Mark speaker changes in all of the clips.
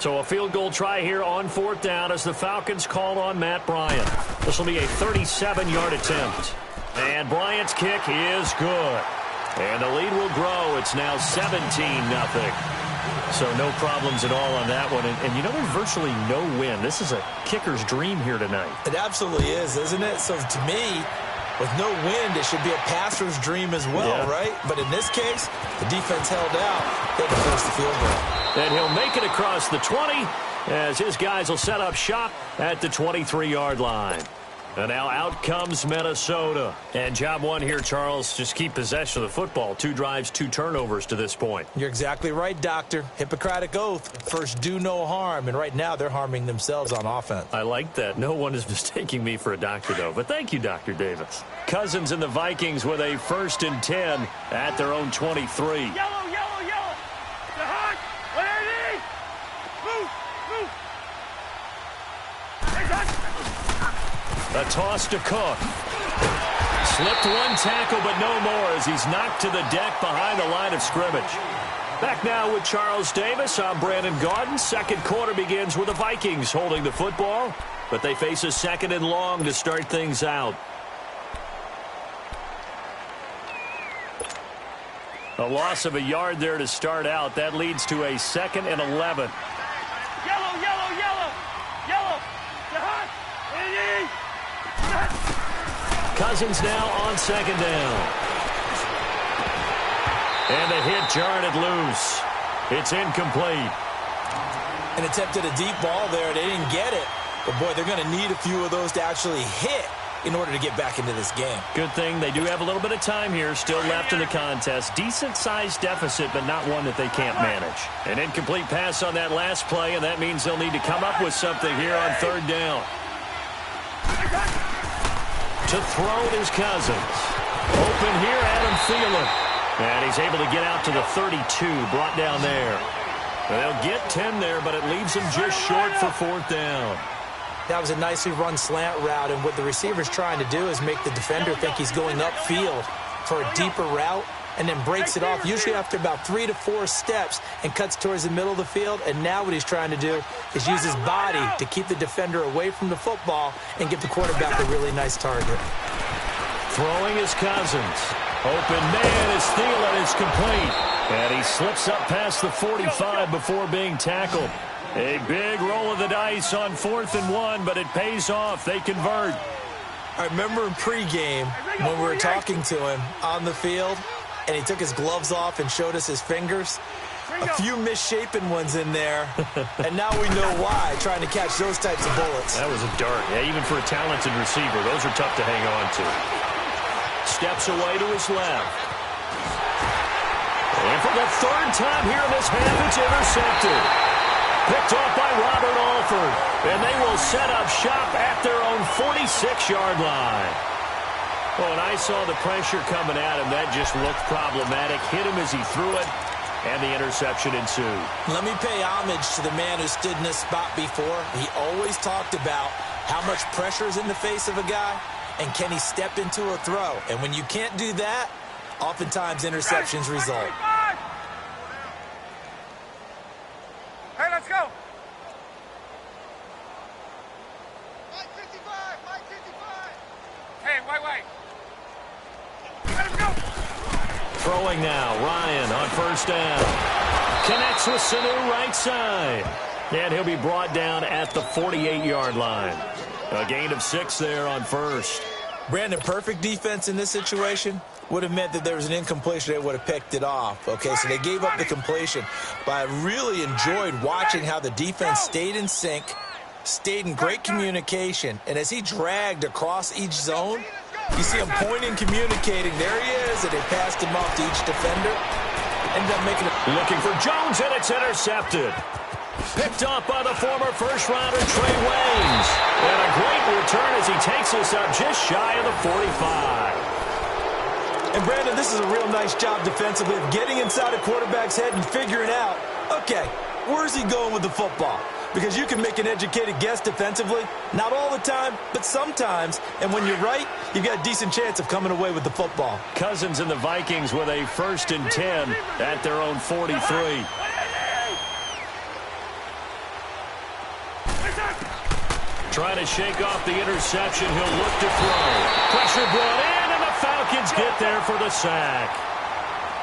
Speaker 1: So a field goal try here on 4th down as the Falcons call on Matt Bryant. This will be a 37-yard attempt. And Bryant's kick is good. And the lead will grow. It's now 17-0. So no problems at all on that one. And you know, there's virtually no wind. This is a kicker's dream here tonight.
Speaker 2: It absolutely is, isn't it? So to me, with no wind, it should be a passer's dream as well, right? But in this case, the defense held out. They can force the field goal.
Speaker 1: And he'll make it across the 20 as his guys will set up shop at the 23-yard line. And now out comes Minnesota. And job one here, Charles, just keep possession of the football. 2 drives, 2 turnovers to this point.
Speaker 2: You're exactly right, Doctor. Hippocratic oath. First, do no harm. And right now, they're harming themselves on offense.
Speaker 1: I like that. No one is mistaking me for a doctor, though. But thank you, Dr. Davis. Cousins and the Vikings with a 1st and 10 at their own 23.
Speaker 3: Yellow, yellow, yellow. The hot. What I need. Move, move. Hey, touch.
Speaker 1: A toss to Cook. Slipped 1 tackle, but no more as he's knocked to the deck behind the line of scrimmage. Back now with Charles Davis. I'm Brandon Garden. Second quarter begins with the Vikings holding the football, but they face a 2nd and long to start things out. A loss of a yard there to start out. That leads to a 2nd and 11.
Speaker 3: Yellow, yellow, yellow. Yellow. The hot. What I need.
Speaker 1: Cousins now on 2nd down. And the hit jarred it loose. It's incomplete.
Speaker 2: And attempted a deep ball there. They didn't get it. But, boy, they're going to need a few of those to actually hit in order to get back into this game.
Speaker 1: Good thing they do have a little bit of time here still left in the contest. Decent-sized deficit, but not one that they can't manage. An incomplete pass on that last play, and that means they'll need to come up with something here on 3rd down. To throw it is Cousins. Open here, Adam Thielen. And he's able to get out to the 32, brought down there. They'll get 10 there, but it leaves him just short for 4th down.
Speaker 2: That was a nicely run slant route, and what the receiver's trying to do is make the defender think he's going upfield for a deeper route, and then breaks it off, usually after about 3 to 4 steps, and cuts towards the middle of the field. And now what he's trying to do is use his body to keep the defender away from the football and give the quarterback a really nice target.
Speaker 1: Throwing is Cousins. Open man is Thielen. It's complete. And he slips up past the 45 before being tackled. A big roll of the dice on 4th and 1, but it pays off. They convert.
Speaker 2: I remember in pregame when we were talking to him on the field, and he took his gloves off and showed us his fingers. A few misshapen ones in there, and now we know why, trying to catch those types of bullets.
Speaker 1: That was a dart. Yeah, even for a talented receiver, those are tough to hang on to. Steps away to his left. And for the 3rd time here in this half, it's intercepted. Picked off by Robert Alford, and they will set up shop at their own 46-yard line. Oh, and I saw the pressure coming at him. That just looked problematic. Hit him as he threw it, and the interception ensued.
Speaker 2: Let me pay homage to the man who stood in this spot before. He always talked about how much pressure is in the face of a guy, and can he step into a throw. And when you can't do that, oftentimes interceptions result.
Speaker 3: Hey, let's go. Hey, wait. Let's go.
Speaker 1: Throwing now, Ryan on 1st down. Connects with Sanu right side. And he'll be brought down at the 48-yard line. A gain of 6 there on 1st.
Speaker 2: Brandon, perfect defense in this situation would have meant that there was an incompletion. They would have picked it off. Okay, so they gave up the completion. But I really enjoyed watching how the defense stayed in sync, stayed in great communication. And as he dragged across each zone, you see him pointing, communicating. There he is, and they passed him off to each defender. Ended up making it.
Speaker 1: Looking for Jones, and it's intercepted. Picked up by the former first-rounder Trey Waynes. And a great return as he takes us up just shy of the 45.
Speaker 2: And, Brandon, this is a real nice job defensively of getting inside a quarterback's head and figuring out, okay, where's he going with the football? Because you can make an educated guess defensively. Not all the time, but sometimes. And when you're right, you've got a decent chance of coming away with the football.
Speaker 1: Cousins and the Vikings with a 1st and 10 at their own 43. Trying to shake off the interception. He'll look to throw. Pressure brought in, and the Falcons get there for the sack.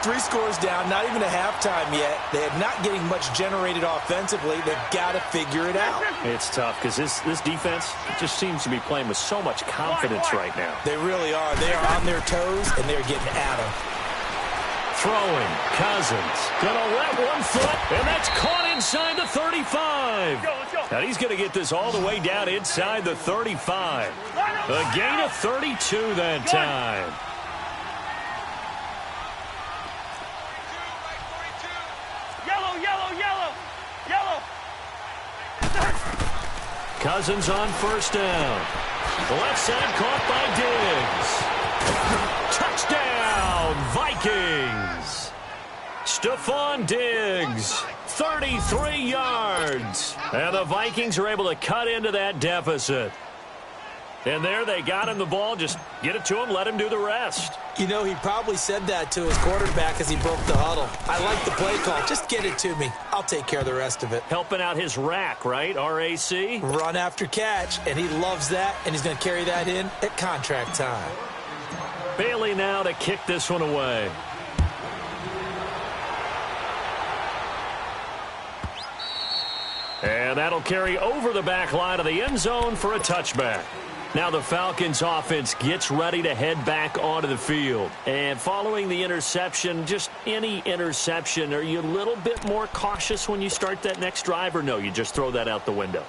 Speaker 2: 3 scores down, not even a halftime yet. They are not getting much generated offensively. They've got to figure it out.
Speaker 1: It's tough because this defense just seems to be playing with so much confidence right now.
Speaker 2: They really are. They are on their toes, and they're getting at them.
Speaker 1: Throwing, Cousins, gonna let one foot, and that's caught inside the 35. Now he's gonna get this all the way down inside the 35. A gain of 32 that time.
Speaker 3: Yellow, yellow, yellow, yellow.
Speaker 1: Cousins on first down. The left side caught by Diggs. Touchdown, Vikings. Stephon Diggs, 33 yards. And the Vikings are able to cut into that deficit. And there they got him the ball. Just get it to him, let him do the rest.
Speaker 2: You know, he probably said that to his quarterback as he broke the huddle. I like the play call. Just get it to me. I'll take care of the rest of it.
Speaker 1: Helping out his rack, right? R-A-C?
Speaker 2: Run after catch, and he loves that, and he's going to carry that in at contract time.
Speaker 1: Bailey now to kick this one away. And that'll carry over the back line of the end zone for a touchback. Now the Falcons offense gets ready to head back onto the field. And following the interception, just any interception, are you a little bit more cautious when you start that next drive, or no, you just throw that out the window?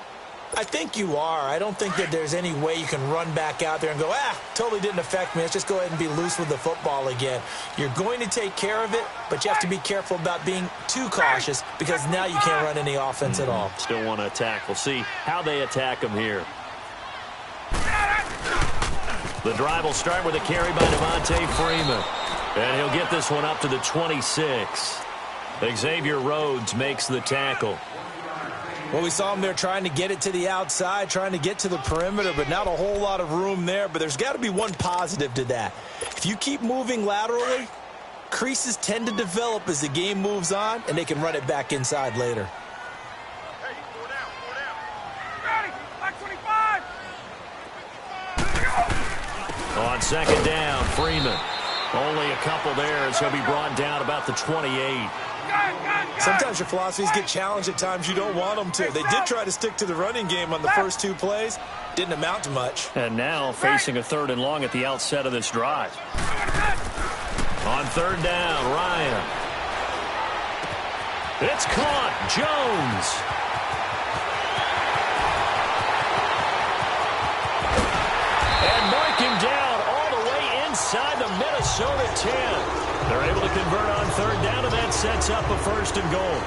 Speaker 2: I think you are. I don't think that there's any way you can run back out there and go, totally didn't affect me. Let's just go ahead and be loose with the football again. You're going to take care of it, but you have to be careful about being too cautious because now you can't run any offense at all.
Speaker 1: Still want to attack. We'll see how they attack them here. The drive will start with a carry by Devontae Freeman. And he'll get this one up to the 26. Xavier Rhodes makes the tackle.
Speaker 2: Well, we saw him there trying to get it to the outside, trying to get to the perimeter, but not a whole lot of room there. But there's got to be one positive to that. If you keep moving laterally, creases tend to develop as the game moves on, and they can run it back inside later.
Speaker 1: On second down, Freeman. Only a couple there as he'll be brought down about the 28.
Speaker 2: Sometimes your philosophies get challenged at times you don't want them to. They did try to stick to the running game on the first 2 plays. Didn't amount to much.
Speaker 1: And now facing a 3rd and long at the outset of this drive. On 3rd down, Ryan. It's caught. Jones. And mark him down all the way inside the Minnesota 10. They're able to convert on 3rd down, and that sets up a 1st and goal.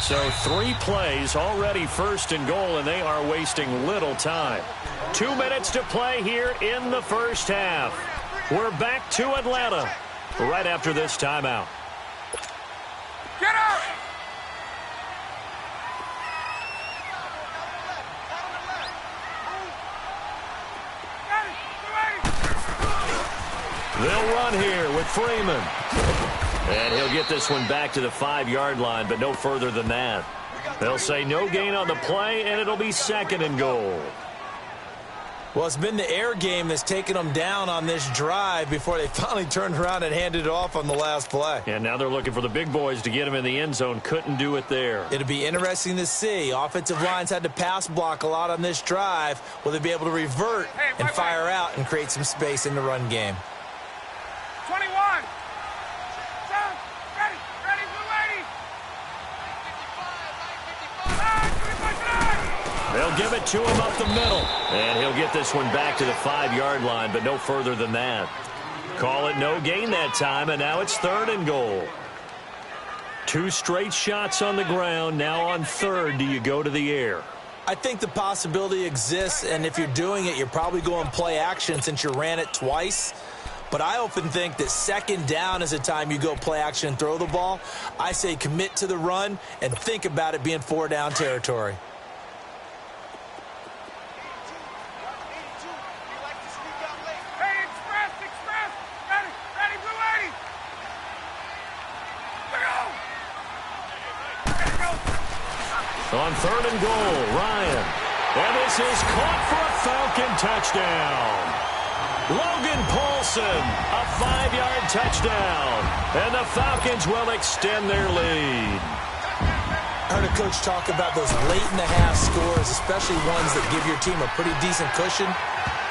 Speaker 1: So 3 plays, already 1st and goal, and they are wasting little time. 2 minutes to play here in the first half. We're back to Atlanta right after this timeout.
Speaker 3: Get up!
Speaker 1: They'll run here with Freeman. And he'll get this one back to the 5-yard line, but no further than that. They'll say no gain on the play, and it'll be 2nd and goal.
Speaker 2: Well, it's been the air game that's taken them down on this drive before they finally turned around and handed it off on the last play.
Speaker 1: And now they're looking for the big boys to get them in the end zone. Couldn't do it there.
Speaker 2: It'll be interesting to see. Offensive lines had to pass block a lot on this drive. Will they be able to revert and fire out and create some space in the run game?
Speaker 3: 21. Ready, blue 80.
Speaker 1: They'll give it to him up the middle. And he'll get this one back to the 5-yard line, but no further than that. Call it no gain that time, and now it's 3rd and goal. 2 straight shots on the ground. Now on 3rd, do you go to the air?
Speaker 2: I think the possibility exists, and if you're doing it, you're probably going play action since you ran it twice. But I often think that 2nd down is the time you go play action and throw the ball. I say commit to the run and think about it being 4-down territory.
Speaker 1: On 3rd and goal, Ryan. And this is caught for a Falcon touchdown. Logan Paulson, a 5-yard touchdown. And the Falcons will extend their lead.
Speaker 2: I heard a coach talk about those late-in-the-half scores, especially ones that give your team a pretty decent cushion.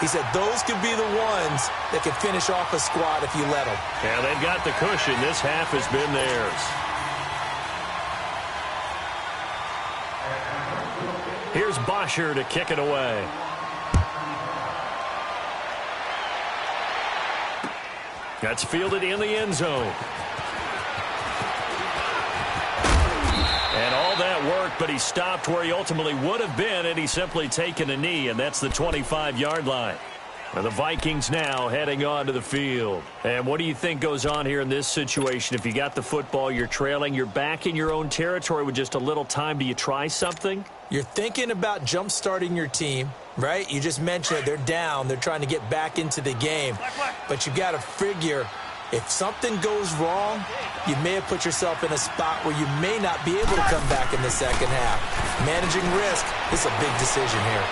Speaker 2: He said those could be the ones that can finish off a squad if you let them.
Speaker 1: Yeah, they've got the cushion. This half has been theirs. Here's Bosher to kick it away. That's fielded in the end zone. And all that work, but he stopped where he ultimately would have been, and he's simply taken a knee, and that's the 25-yard line. And the Vikings now heading on to the field. And what do you think goes on here in this situation? If you got the football, you're trailing, you're back in your own territory with just a little time. Do you try something?
Speaker 2: You're thinking about jump-starting your team, right? You just mentioned it. They're down. They're trying to get back into the game. But you got to figure, if something goes wrong, you may have put yourself in a spot where you may not be able to come back in the second half. Managing risk is a big decision here.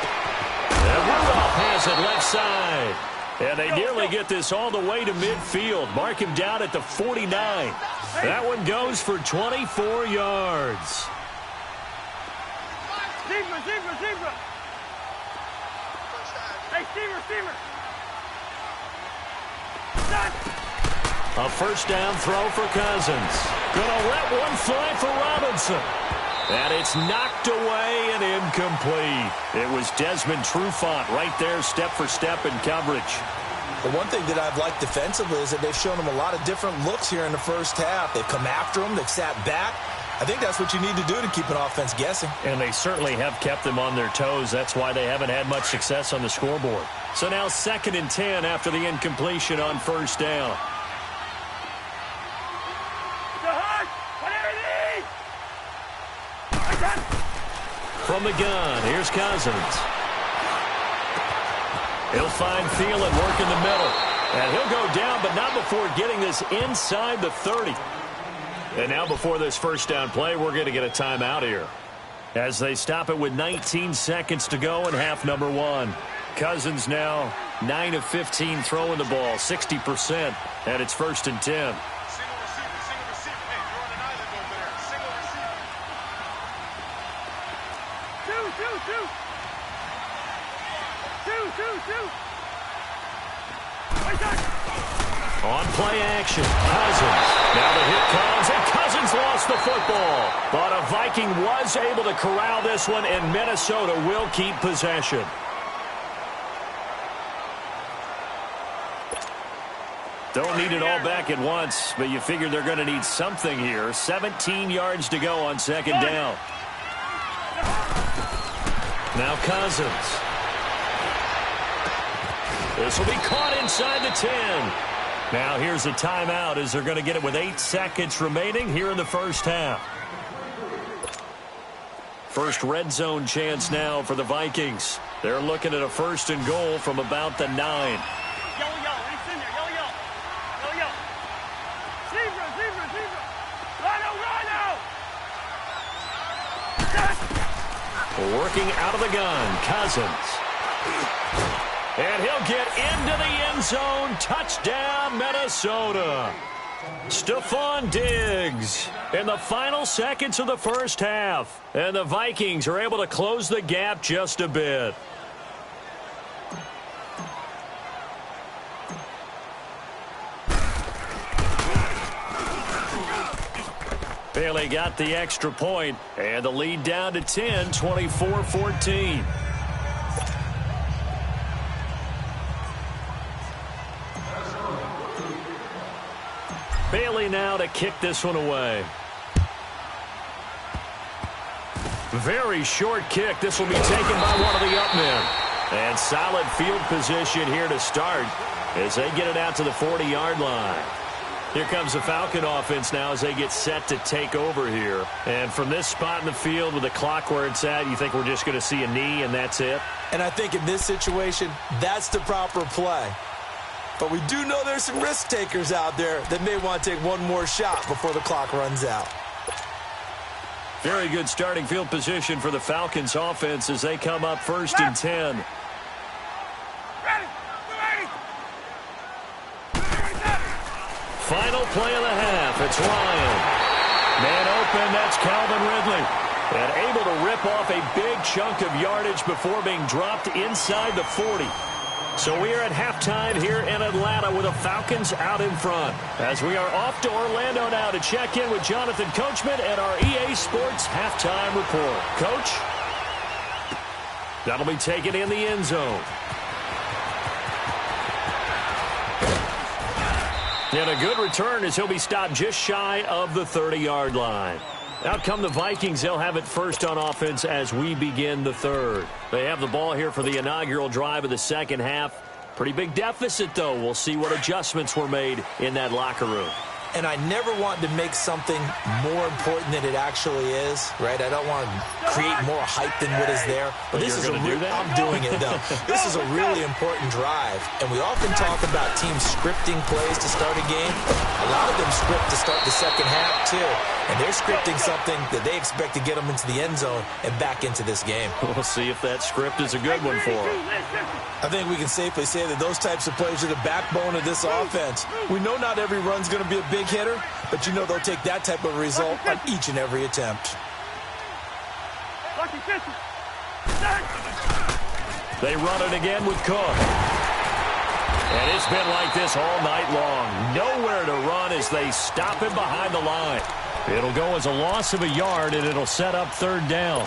Speaker 1: And Rudolph has it left side. And they nearly get this all the way to midfield. Mark him down at the 49. That one goes for 24 yards.
Speaker 3: Receiver. Hey, receiver.
Speaker 1: A first down throw for Cousins. Gonna let one fly for Robinson. And it's knocked away and incomplete. It was Desmond Trufant right there, step for step in coverage.
Speaker 2: The one thing that I've liked defensively is that they've shown him a lot of different looks here in the first half. They've come after him. They've sat back. I think that's what you need to do to keep an offense guessing.
Speaker 1: And they certainly have kept them on their toes. That's why they haven't had much success on the scoreboard. So now 2nd and 10 after the incompletion on first down. From the gun, here's Cousins. He'll find Thielen work in the middle. And he'll go down, but not before getting this inside the 30. And now before this first down play, we're going to get a timeout here. As they stop it with 19 seconds to go in half number 1. Cousins now 9 of 15 throwing the ball, 60%. And it's 1st and 10. On play action, Cousins. Now the hit comes, and Cousins lost the football. But a Viking was able to corral this one, and Minnesota will keep possession. Don't need it all back at once, but you figure they're going to need something here. 17 yards to go on 2nd down. Now Cousins. This will be caught inside the 10. Now here's a timeout as they're going to get it with 8 seconds remaining here in the first half. First red zone chance now for the Vikings. They're looking at a 1st and goal from about the 9.
Speaker 3: Yellow. It's in there. Yellow. Zebra. Rhino.
Speaker 1: Working out of the gun, Cousins. And he'll get into the end zone. Touchdown, Minnesota. Stephon Diggs in the final seconds of the first half. And the Vikings are able to close the gap just a bit. Bailey got the extra point, and the lead down to 10, 24-14. Bailey now to kick this one away. Very short kick. This will be taken by one of the up men. And solid field position here to start as they get it out to the 40-yard line. Here comes the Falcon offense now as they get set to take over here. And from this spot in the field with the clock where it's at, you think we're just going to see a knee and that's it?
Speaker 2: And I think in this situation, that's the proper play. But we do know there's some risk takers out there that may want to take one more shot before the clock runs out.
Speaker 1: Very good starting field position for the Falcons offense as they come up first and 10. Final play of the half. It's Ryan. Man open, that's Calvin Ridley. And able to rip off a big chunk of yardage before being dropped inside the 40. So we are at halftime here in Atlanta with the Falcons out in front. As we are off to Orlando now to check in with Jonathan Coachman and our EA Sports halftime report. Coach? That'll be taken in the end zone. And a good return as he'll be stopped just shy of the 30-yard line. Out come the Vikings. They'll have it first on offense as we begin the third. They have the ball here for the inaugural drive of the second half. Pretty big deficit, though. We'll see what adjustments were made in that locker room.
Speaker 2: And I never want to make something more important than it actually is, right? I don't want to create more hype than what is there. But this is I'm doing it, though. This is a really important drive. And we often talk about teams scripting plays to start a game. A lot of them script to start the second half, too. And they're scripting something that they expect to get them into the end zone and back into this game.
Speaker 1: We'll see if that script is a good one for them.
Speaker 2: I think we can safely say that those types of plays are the backbone of this offense. We know not every run's going to be a big hitter, but you know they'll take that type of result on each and every attempt.
Speaker 1: They run it again with Cook. And it's been like this all night long. Nowhere to run as they stop him behind the line. It'll go as a loss of a yard, and it'll set up third down.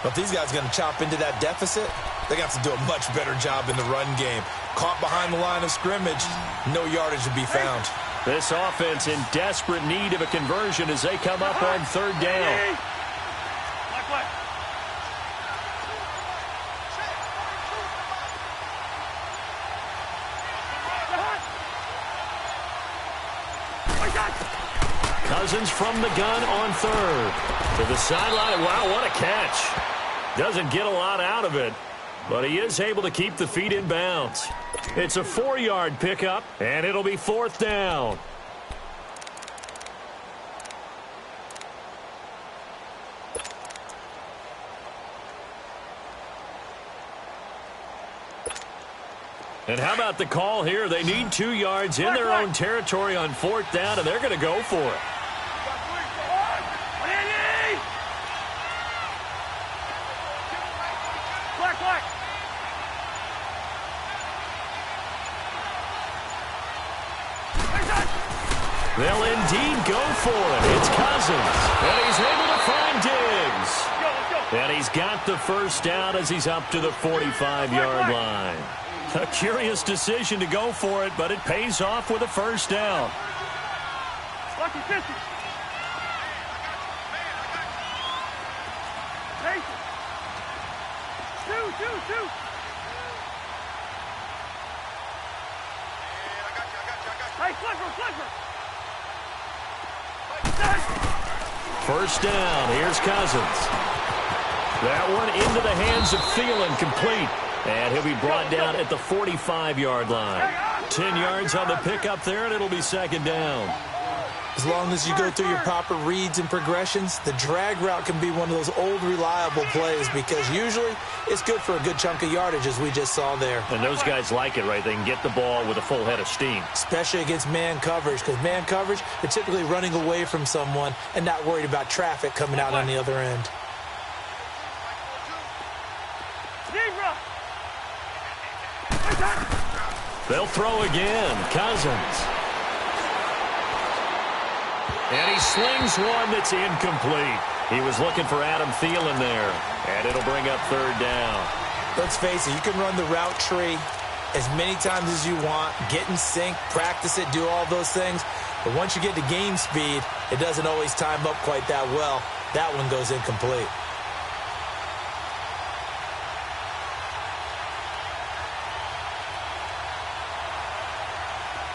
Speaker 2: But these guys are going to chop into that deficit. They got to do a much better job in the run game. Caught behind the line of scrimmage, no yardage to be found.
Speaker 1: This offense in desperate need of a conversion as they come up on third down. Cousins from the gun on third. To the sideline. Wow, what a catch. Doesn't get a lot out of it, but he is able to keep the feet in bounds. It's a 4-yard pickup, and it'll be fourth down. And how about the call here? They need 2 yards in their own territory on fourth down, and they're going to go for it. They'll indeed go for it. It's Cousins, and he's able to find Diggs. And he's got the first down as he's up to the 45-yard line. A curious decision to go for it, but it pays off with a first down. First down. Here's Cousins. That one into the hands of Thielen, complete. And he'll be brought down at the 45-yard line. 10 yards on the pickup there, and it'll be second down.
Speaker 2: As long as you go through your proper reads and progressions, the drag route can be one of those old reliable plays because usually it's good for a good chunk of yardage, as we just saw there.
Speaker 1: And those guys like it, right? They can get the ball with a full head of steam.
Speaker 2: Especially against man coverage, because man coverage, they're typically running away from someone and not worried about traffic coming out on the other end.
Speaker 1: They'll throw again. Cousins. And he slings one that's incomplete. He was looking for Adam Thielen there. And it'll bring up third down.
Speaker 2: Let's face it, you can run the route tree as many times as you want, get in sync, practice it, do all those things. But once you get to game speed, it doesn't always time up quite that well. That one goes incomplete.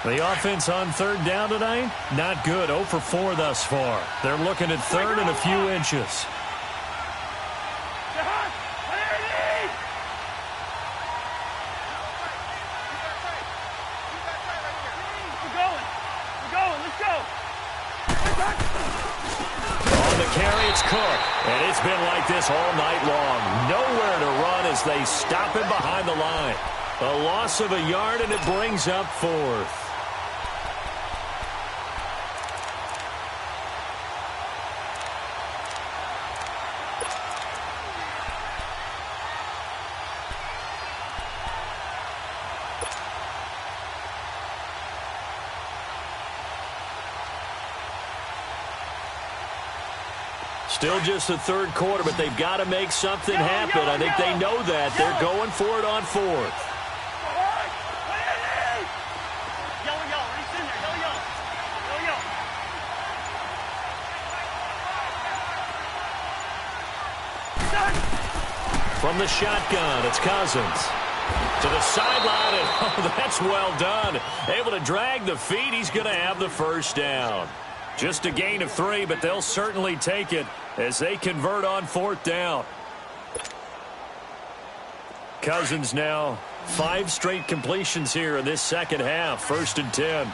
Speaker 1: The offense on third down tonight, not good. 0 for 4 thus far. They're looking at third and a few inches. On the carry, it's Cook. And it's been like this all night long. Nowhere to run as they stop him behind the line. A loss of a yard, and it brings up fourth. Still just the third quarter, but they've got to make something happen. I think they know that. They're going for it on fourth. From the shotgun, it's Cousins. To the sideline, and oh, that's well done. Able to drag the feet. He's going to have the first down. Just a gain of 3, but they'll certainly take it as they convert on fourth down. Cousins now 5 straight completions here in this second half. 1st and 10.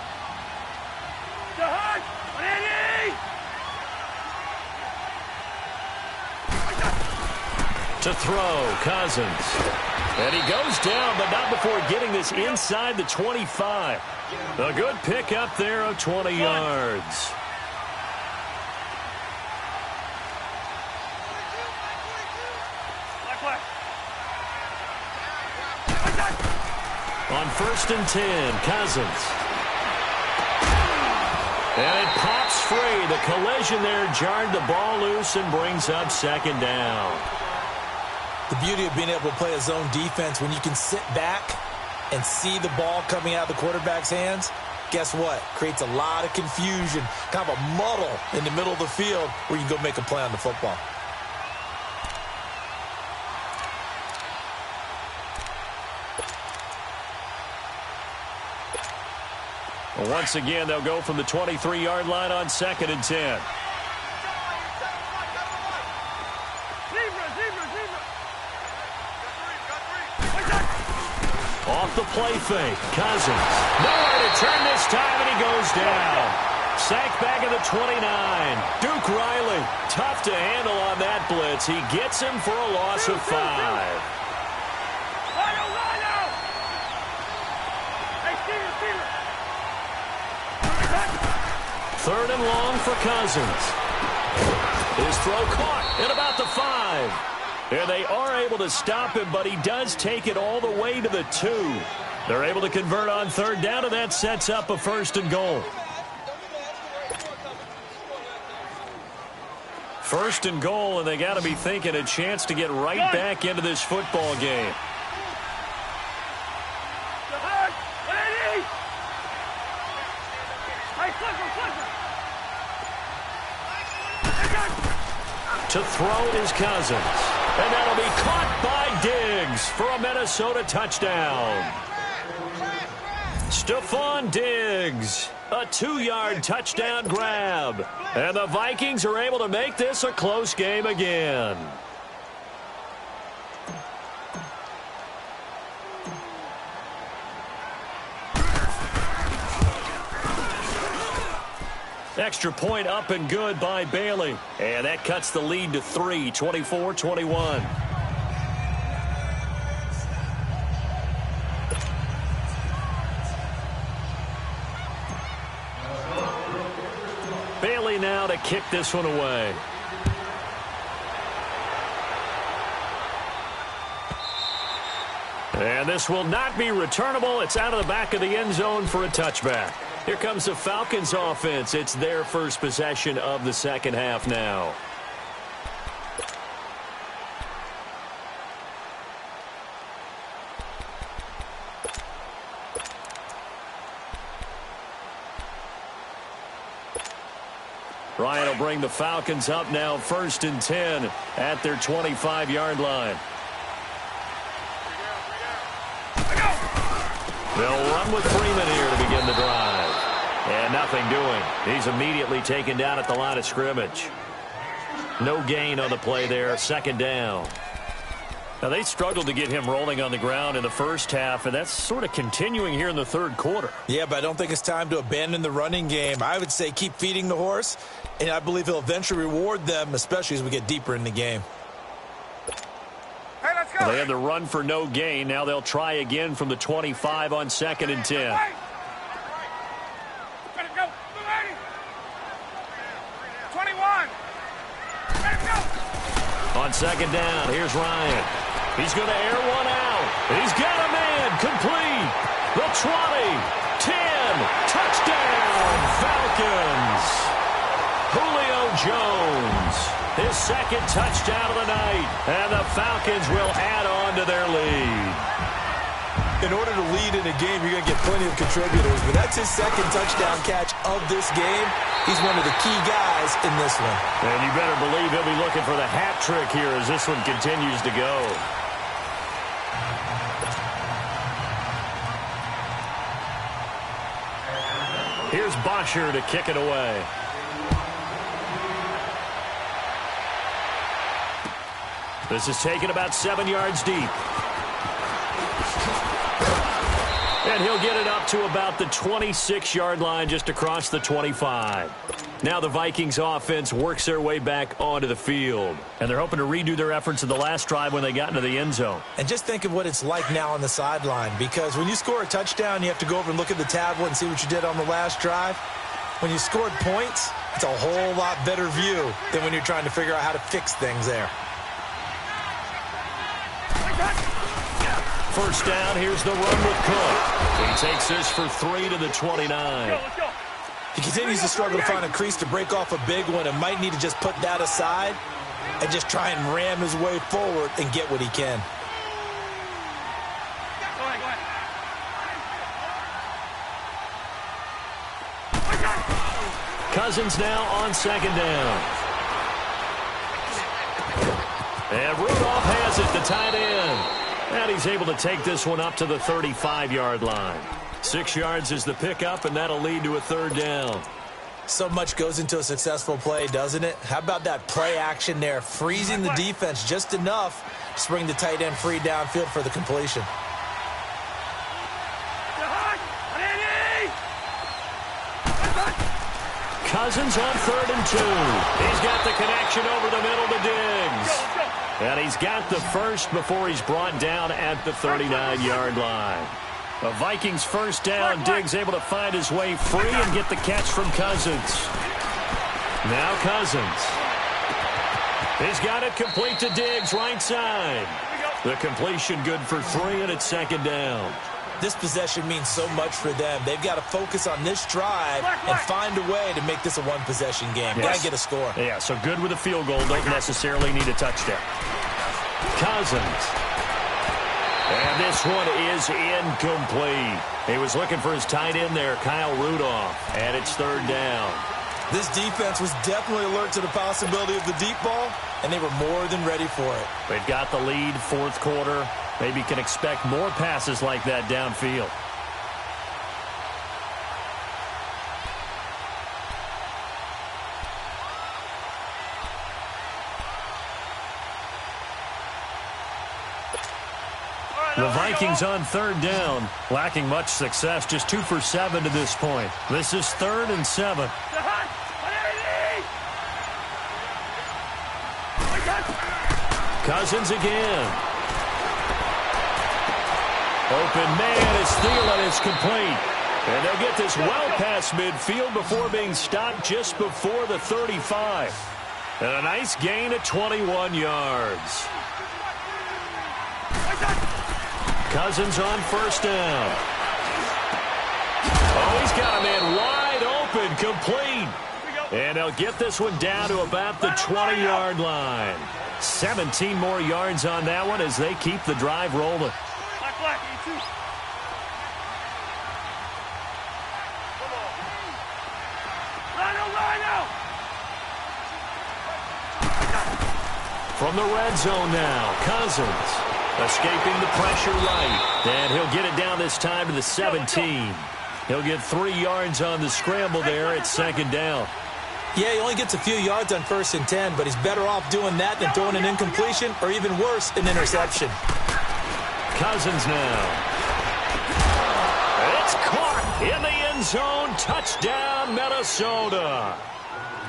Speaker 1: To throw, Cousins. And he goes down, but not before getting this inside the 25. A good pickup there of 20 yards. On 1st and 10, Cousins. And it pops free. The collision there jarred the ball loose and brings up 2nd down.
Speaker 2: The beauty of being able to play a zone defense, when you can sit back and see the ball coming out of the quarterback's hands, guess what? Creates a lot of confusion, kind of a muddle in the middle of the field where you can go make a play on the football.
Speaker 1: Well, once again, they'll go from the 23-yard line on 2nd and 10. Off the play fake, Cousins. Nowhere to turn this time, and he goes down. Sacked back at the 29. Duke Riley, tough to handle on that blitz. He gets him for a loss of 5. Third and long for Cousins. His throw caught at about the 5. And they are able to stop him, but he does take it all the way to the 2. They're able to convert on 3rd down, and that sets up a 1st and goal. 1st and goal, and they got to be thinking a chance to get right back into this football game. To throw is Cousins. And that'll be caught by Diggs for a Minnesota touchdown. Stephon Diggs, a 2-yard touchdown grab. And the Vikings are able to make this a close game again. Extra point up and good by Bailey. And that cuts the lead to 3, 24-21. Bailey now to kick this one away. And this will not be returnable. It's out of the back of the end zone for a touchback. Here comes the Falcons offense. It's their first possession of the second half now. Ryan will bring the Falcons up now 1st and 10 at their 25-yard line. They'll run with Freeman here to begin the drive. And nothing doing. He's immediately taken down at the line of scrimmage. No gain on the play there. 2nd down. Now, they struggled to get him rolling on the ground in the first half, and that's sort of continuing here in the third quarter.
Speaker 2: Yeah, but I don't think it's time to abandon the running game. I would say keep feeding the horse, and I believe he'll eventually reward them, especially as we get deeper in the game.
Speaker 3: Hey, let's go.
Speaker 1: They had the run for no gain. Now they'll try again from the 25 on 2nd and 10.
Speaker 3: Let it go. 21. Let it go.
Speaker 1: On 2nd down, here's Ryan. He's going to air one out. He's got a man complete. The 20, 10, touchdown, Falcons. Julio Jones, his 2nd touchdown of the night, and the Falcons will add on to their lead.
Speaker 2: In order to lead in a game, you're going to get plenty of contributors, but that's his 2nd touchdown catch of this game. He's one of the key guys in this one.
Speaker 1: And you better believe he'll be looking for the hat trick here as this one continues to go. Here's Bosher to kick it away. This is taken about 7 yards deep. And he'll get it up to about the 26-yard line just across the 25. Now the Vikings offense works their way back onto the field. And they're hoping to redo their efforts in the last drive when they got into the end zone.
Speaker 2: And just think of what it's like now on the sideline, because when you score a touchdown, you have to go over and look at the tablet and see what you did on the last drive. When you scored points, it's a whole lot better view than when you're trying to figure out how to fix things there.
Speaker 1: First down, here's the run with Cook. He takes this for 3 to the 29.
Speaker 3: Let's go.
Speaker 2: He continues to struggle to find a crease to break off a big one and might need to just put that aside and just try and ram his way forward and get what he can.
Speaker 3: Go ahead.
Speaker 1: Cousins now on 2nd down. And Rudolph has it, the tight end. And he's able to take this one up to the 35-yard line. 6 yards is the pickup, and that'll lead to a 3rd down.
Speaker 2: So much goes into a successful play, doesn't it? How about that play action there, freezing the defense just enough to bring the tight end free downfield for the completion.
Speaker 1: Cousins on 3rd and 2. He's got the connection over the middle to Diggs. And he's got the first before he's brought down at the 39-yard line. The Vikings first down. Diggs able to find his way free and get the catch from Cousins. Now Cousins. He's got it complete to Diggs, right side. The completion good for 3, and it's 2nd down.
Speaker 2: This possession means so much for them. They've got to focus on this drive and find a way to make this a one-possession game.
Speaker 1: Yes.
Speaker 2: Got to get a score.
Speaker 1: Yeah, so good with a field goal. Don't necessarily need a touchdown. Cousins. And this one is incomplete. He was looking for his tight end there, Kyle Rudolph. And it's 3rd down.
Speaker 2: This defense was definitely alert to the possibility of the deep ball, and they were more than ready for it.
Speaker 1: They've got the lead, 4th quarter. Maybe can expect more passes like that downfield. The Vikings on 3rd down, lacking much success, just 2 for 7 to this point. This is 3rd and 7. Cousins again. Open man is Thielen is complete. And they'll get this well past midfield before being stopped just before the 35. And a nice gain of 21 yards. Cousins on 1st down. Oh, he's got a man wide open, complete. And they'll get this one down to about the 20-yard line. 17 more yards on that one as they keep the drive rolling. From the red zone now, Cousins escaping the pressure right. And he'll get it down this time to the 17. He'll get 3 yards on the scramble there at 2nd down.
Speaker 2: Yeah, he only gets a few yards on 1st and 10, but he's better off doing that than throwing an incompletion or even worse, an interception.
Speaker 1: Cousins now. It's caught in the end zone. Touchdown, Minnesota.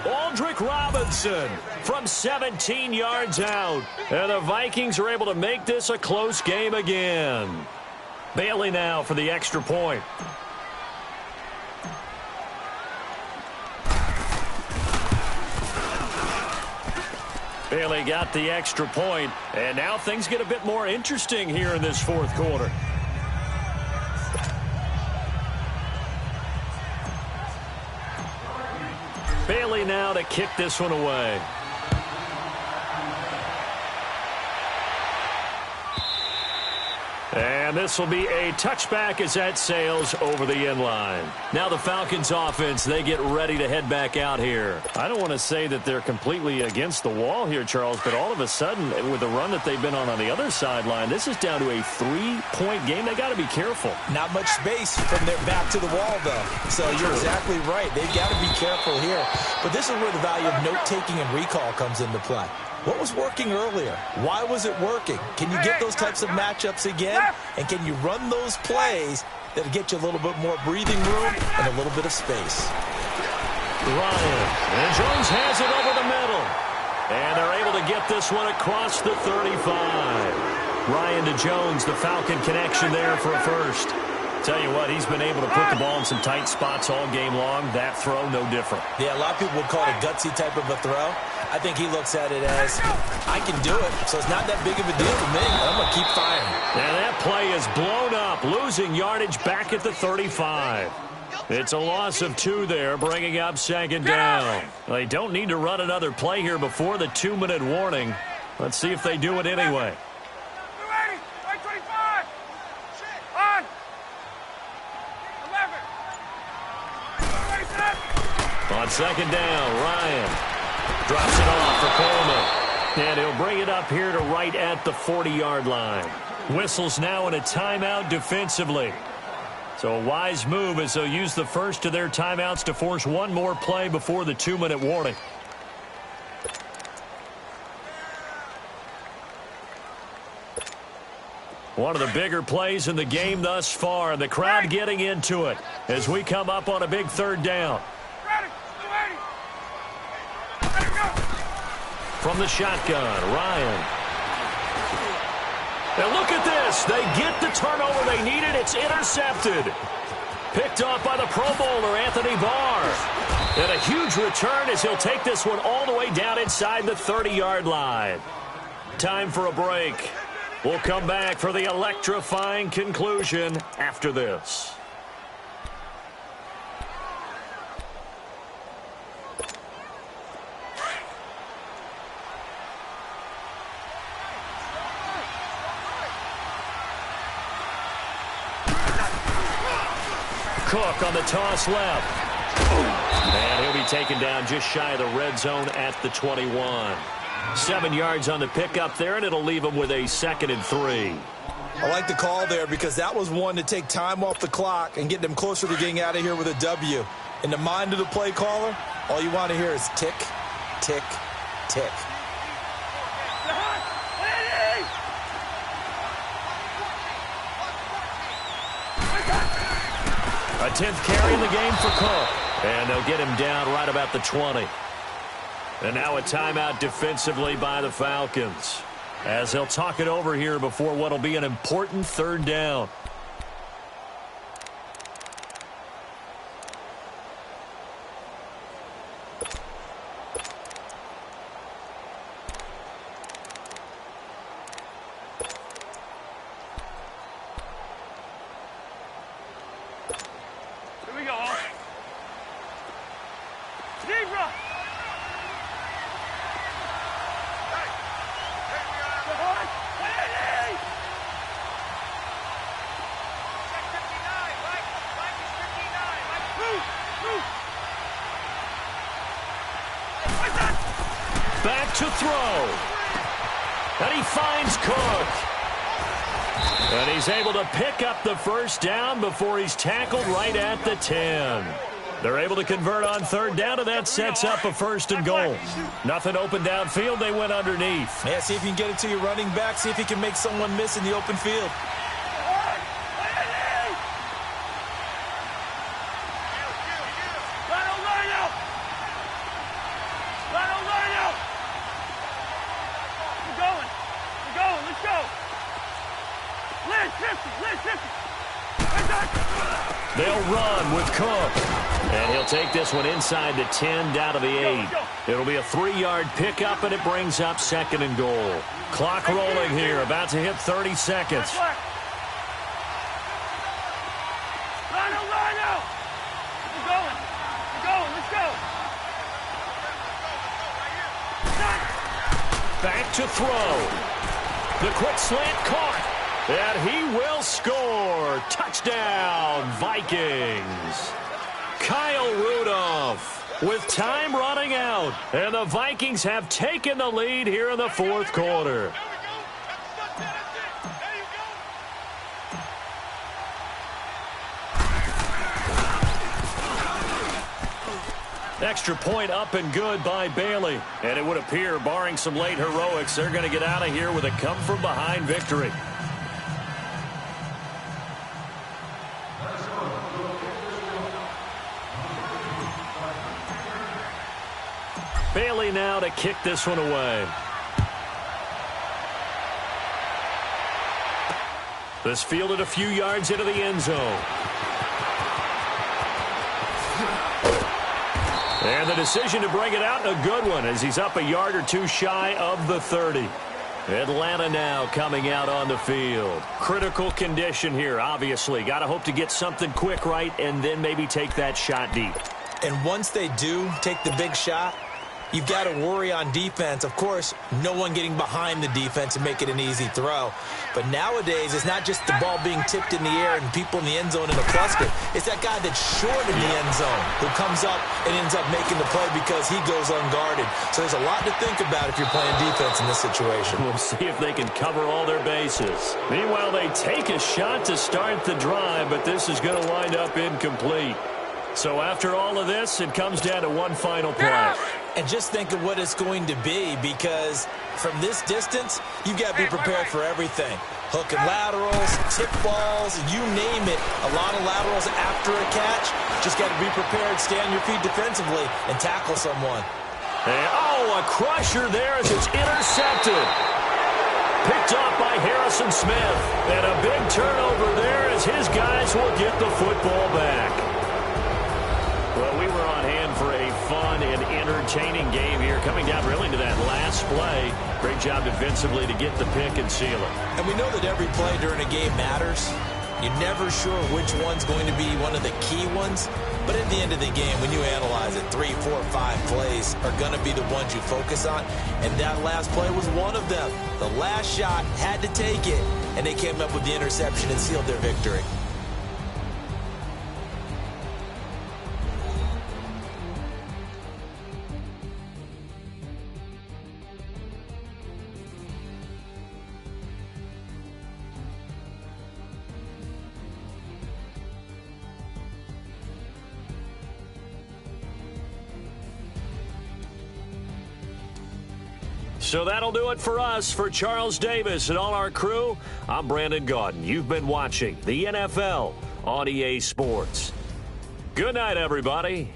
Speaker 1: Aldrick Robinson from 17 yards out. And the Vikings are able to make this a close game again. Bailey now for the extra point. Bailey got the extra point, and now things get a bit more interesting here in this fourth quarter. Bailey now to kick this one away. And this will be a touchback as that sails over the end line. Now the Falcons offense, they get ready to head back out here. I don't want to say that they're completely against the wall here, Charles, but all of a sudden, with the run that they've been on the other sideline, this is down to a 3-point game. They got to be careful.
Speaker 2: Not much space from their back to the wall, though. So you're exactly right. They've got to be careful here. But this is where the value of note-taking and recall comes into play. What was working earlier? Why was it working? Can you get those types of matchups again? And can you run those plays that'll get you a little bit more breathing room and a little bit of space?
Speaker 1: Ryan. And Jones has it over the middle. And they're able to get this one across the 35. Ryan to Jones, the Falcon connection there for a first. Tell you what, he's been able to put the ball in some tight spots all game long. That throw, no different.
Speaker 2: Yeah, a lot of people would call it a gutsy type of a throw. I think he looks at it as, I can do it, so it's not that big of a deal to me. I'm going to keep firing.
Speaker 1: And that play is blown up, losing yardage back at the 35. It's a loss of 2 there, bringing up second down. They don't need to run another play here before the 2-minute warning. Let's see if they do it anyway. On second down, Ryan drops it off for Coleman. And he'll bring it up here to right at the 40-yard line. Whistles now in a timeout defensively. So a wise move as they'll use the first of their timeouts to force one more play before the 2-minute warning. One of the bigger plays in the game thus far. The crowd getting into it as we come up on a big third down. From the shotgun, Ryan. And look at this. They get the turnover they needed. It's intercepted. Picked off by the Pro Bowler, Anthony Barr. And a huge return as he'll take this one all the way down inside the 30-yard line. Time for a break. We'll come back for the electrifying conclusion after this. Cook on the toss left. And he'll be taken down just shy of the red zone at the 21. 7 yards on the pickup there, and it'll leave him with a 2nd and 3.
Speaker 2: I like the call there because that was one to take time off the clock and get them closer to getting out of here with a W. In the mind of the play caller, all you want to hear is tick, tick, tick.
Speaker 1: A 10th carry in the game for Cook. And they'll get him down right about the 20. And now a timeout defensively by the Falcons, as they'll talk it over here before what will be an important third down.
Speaker 3: Here we go. Zebra!
Speaker 1: Back to throw. And he finds Cook. And he's able to pick up the first down before he's tackled right at the 10. They're able to convert on third down, and that sets up a 1st and goal. Nothing open downfield. They went underneath.
Speaker 2: Yeah, see if you can get it to your running back. See if you can make someone miss in the open field.
Speaker 1: They'll run with Cook. And he'll take this one inside the 10, down to the 8. It'll be a 3-yard pickup, and it brings up 2nd and goal. Clock rolling here, about to hit 30 seconds. Back to throw. The quick slant caught. And he will score. Touchdown, Vikings. Kyle Rudolph with time running out. And the Vikings have taken the lead here in the 4th quarter. Extra point up and good by Bailey. And it would appear, barring some late heroics, they're going to get out of here with a come-from-behind victory. Bailey now to kick this one away. This fielded a few yards into the end zone. And the decision to bring it out, a good one, as he's up a yard or two shy of the 30. Atlanta now coming out on the field. Critical condition here, obviously. Got to hope to get something quick right and then maybe take that shot deep.
Speaker 2: And once they do take the big shot, you've got to worry on defense. Of course, no one getting behind the defense and make it an easy throw. But nowadays, it's not just the ball being tipped in the air and people in the end zone in a cluster. It's that guy that's short in the end zone who comes up and ends up making the play because he goes unguarded. So there's a lot to think about if you're playing defense in this situation.
Speaker 1: We'll see if they can cover all their bases. Meanwhile, they take a shot to start the drive, but this is going to wind up incomplete. So after all of this, it comes down to one final play.
Speaker 2: And just think of what it's going to be, because from this distance, you've got to be prepared for everything. Hook and laterals, tip balls, you name it. A lot of laterals after a catch. Just got to be prepared, stay on your feet defensively, and tackle someone.
Speaker 1: And, a crusher there as it's intercepted. Picked off by Harrison Smith. And a big turnover there as his guys will get the football back. Well, we were on hand for a fun and entertaining game here, coming down really to that last play. Great job defensively to get the pick and seal it.
Speaker 2: And we know that every play during a game matters. You're never sure which one's going to be one of the key ones. But at the end of the game, when you analyze it, 3, 4, 5 plays are going to be the ones you focus on. And that last play was one of them. The last shot had to take it, and they came up with the interception and sealed their victory.
Speaker 1: So that'll do it for us. For Charles Davis and all our crew, I'm Brandon Gaudin. You've been watching the NFL on EA Sports. Good night, everybody.